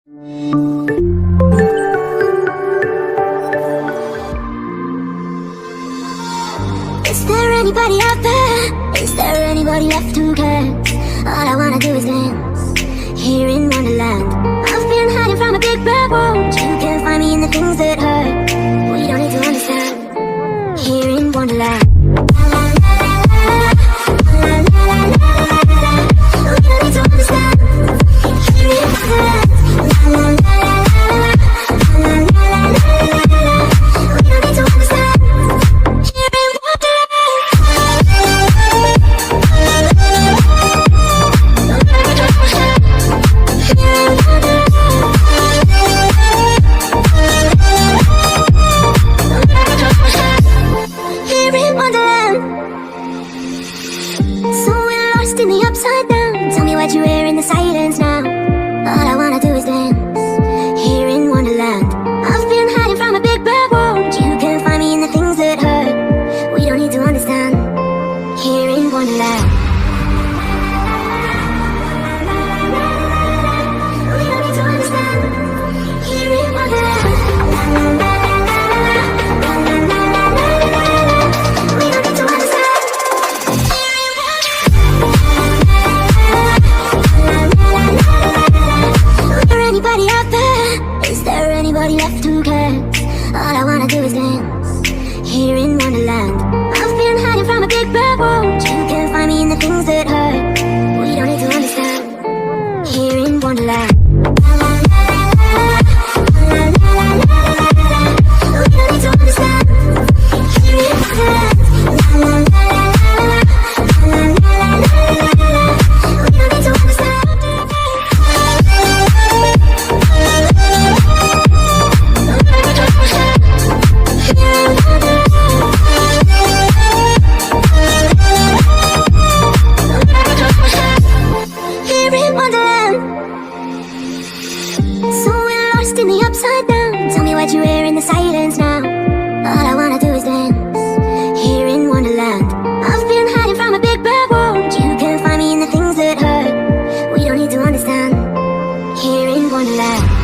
Is there anybody out there? Is there anybody left who cares? All I wanna do is dance here in Wonderland. I've been hiding from a big bad world. You can't find me in the things that hurt. We don't need to understand here in Wonderland. In the upside down, tell me what you hear in the silence now. All I wanna do is dance here in Wonderland. I've been hiding from a big bad world. You can't find me in the things that hurt. We don't need to understand here in Wonderland. We don't need to understand here in Wonderland. Anybody out there? Is there anybody left who cares? All I wanna do is dance here in Wonderland. I've been hiding from a big bad world. You can't find me in the things that hurt. We don't need to understand here in Wonderland. We don't need to understand here in Wonderland. In the upside down, tell me what you hear in the silence now. All I wanna do is dance here in Wonderland. I've been hiding from a big bad world. You can't find me in the things that hurt. We don't need to understand here in Wonderland.